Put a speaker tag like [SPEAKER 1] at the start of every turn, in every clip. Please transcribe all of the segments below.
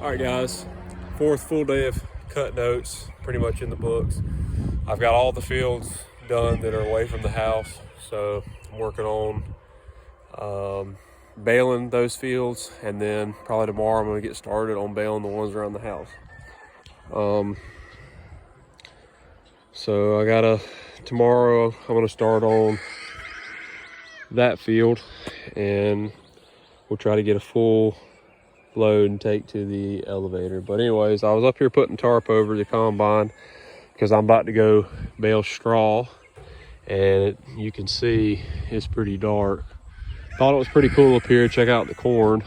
[SPEAKER 1] All right, guys, fourth full day of cutting oats, pretty much in the books. I've got all the fields done that are away from the house, so I'm working on baling those fields, and then probably tomorrow I'm going to get started on baling the ones around the house. So tomorrow I'm going to start on that field, and we'll try to get a full load and take to the elevator. But anyways, I was up here putting tarp over the combine because I'm about to go bale straw, and you can see it's pretty dark. Thought it was pretty cool up here. Check out the corn.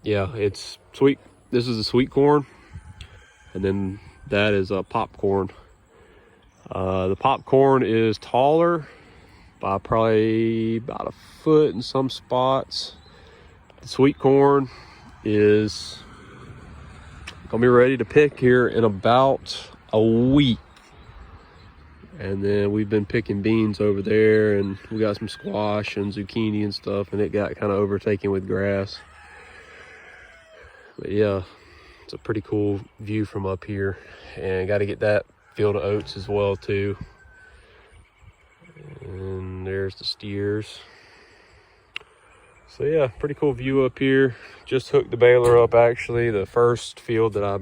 [SPEAKER 1] Yeah, it's sweet. This is a sweet corn, and then that is a popcorn. The popcorn is taller by probably about a foot in some spots. The sweet corn is gonna be ready to pick here in about a week. And then we've been picking beans over there, and we got some squash and zucchini and stuff, and it got kind of overtaken with grass. But yeah, it's a pretty cool view from up here, and got to get that field of oats as well too. And there's the steers. So yeah, pretty cool view up here. Just hooked the baler up actually. The first field that I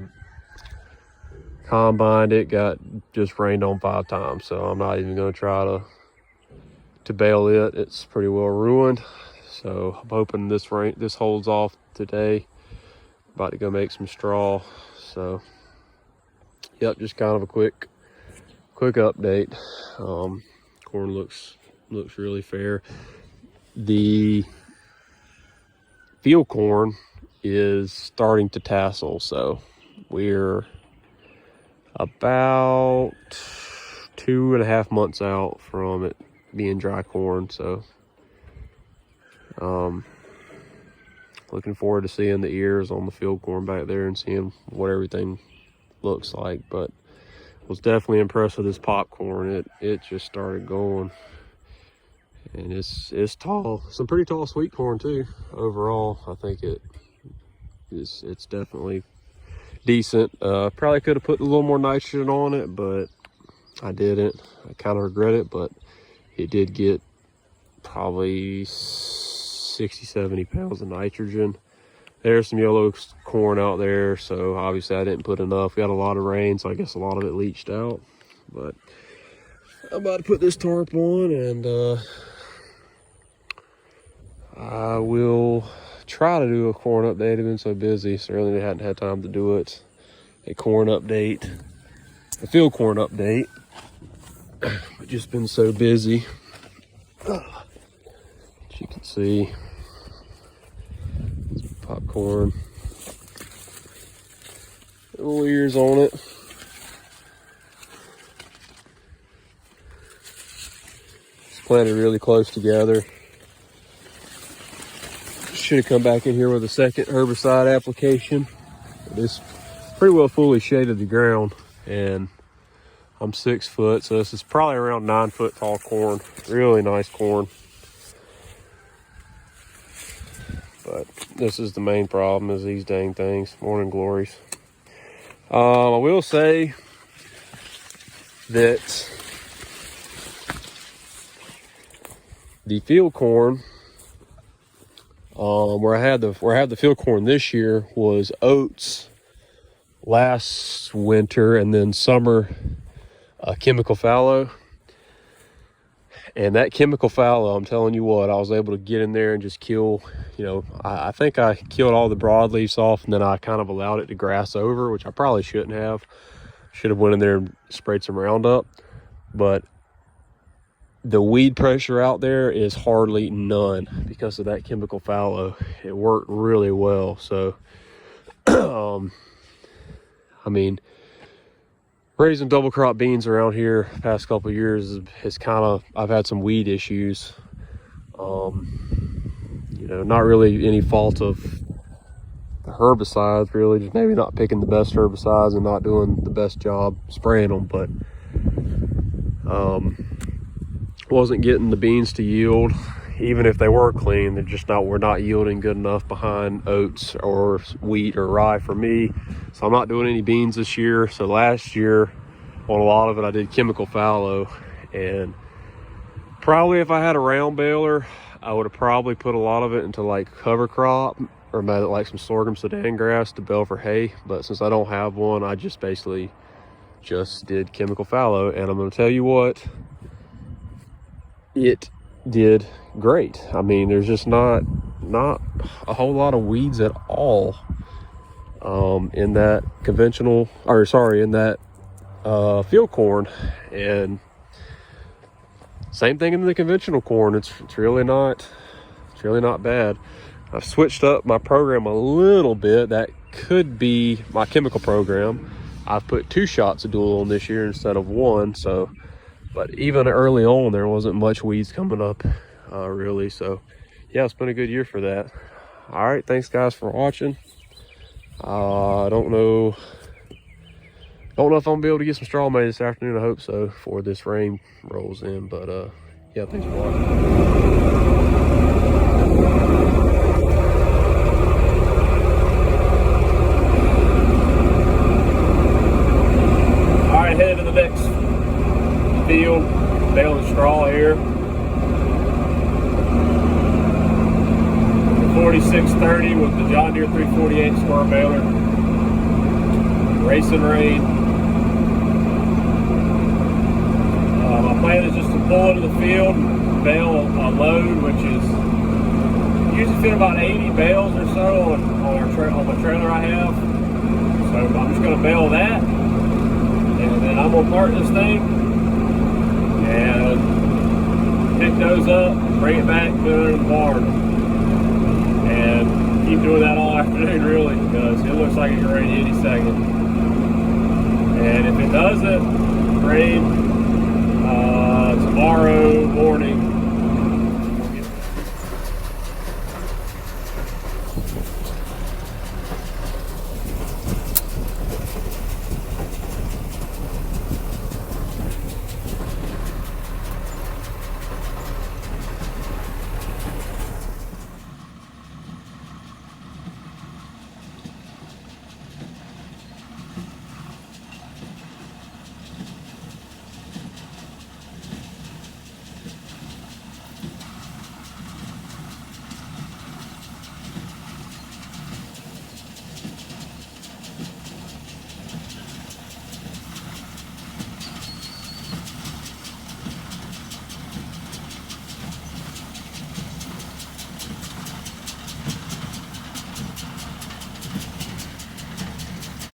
[SPEAKER 1] combined, it got just rained on 5 times, so I'm not even going to try to bale it. It's pretty well ruined. So I'm hoping this holds off today. About to go make some straw. So yep, just kind of a quick update. Corn looks really fair. The field corn is starting to tassel, so we're about 2.5 months out from it being dry corn. So looking forward to seeing the ears on the field corn back there and seeing what everything looks like. But was definitely impressed with this popcorn. It just started going, and it's tall. Some pretty tall sweet corn too. Overall, I think it's definitely decent. Probably could have put a little more nitrogen on it, but I didn't. I kind of regret it, but it did get probably 60-70 pounds of nitrogen. There's some yellow corn out there, so obviously I didn't put enough. We got a lot of rain, so I guess a lot of it leached out. But I'm about to put this tarp on, and I will try to do a corn update. I've been so busy, so really hadn't had time to do it. A corn update, a field corn update. I've just been so busy. As you can see, popcorn, little ears on it. It's planted really close together. Should have come back in here with a second herbicide application. This pretty well fully shaded the ground, and I'm 6 foot, so this is probably around 9 foot tall corn. Really nice corn. But this is the main problem, is these dang things. Morning glories. I will say that the field corn, where I had the field corn this year was oats last winter, and then summer chemical fallow. And that chemical fallow, I'm telling you what, I was able to get in there and just kill, I think I killed all the broadleaves off, and then I kind of allowed it to grass over, which I probably shouldn't have. Should have went in there and sprayed some Roundup. But the weed pressure out there is hardly none because of that chemical fallow. It worked really well. So, I mean, raising double crop beans around here the past couple of years is kind of, I've had some weed issues. Not really any fault of the herbicides, really, just maybe not picking the best herbicides and not doing the best job spraying them. But wasn't getting the beans to yield. even if they were clean, we're not yielding good enough behind oats or wheat or rye for me. So I'm not doing any beans this year. So last year on a lot of it I did chemical fallow, and probably if I had a round baler I would have probably put a lot of it into like cover crop or made it like some sorghum sudan grass to bale for hay. But since I don't have one, I just basically just did chemical fallow, and I'm going to tell you what, it did great. I mean, there's just not a whole lot of weeds at all in that in that field corn. And same thing in the conventional corn. It's really not bad. I've switched up my program a little bit. That could be my chemical program. I've put 2 shots of dual on this year instead of 1. So, but even early on, there wasn't much weeds coming up really. So yeah, it's been a good year for that. All right, thanks guys for watching. I don't know if I'm gonna be able to get some straw made this afternoon. I hope so before this rain rolls in. But yeah, thanks for watching. Headed to the next field, baling straw here. 4630 with the John Deere 348 square baler. Racing rain. My plan is just to pull into the field and bale a load, which is usually fit about 80 bales or so on the trailer I have. So I'm just going to bale that. And then I'm gonna part this thing and pick those up, bring it back, put it in the barn, and keep doing that all afternoon really, because it looks like it's gonna rain any second. And if it doesn't rain tomorrow morning,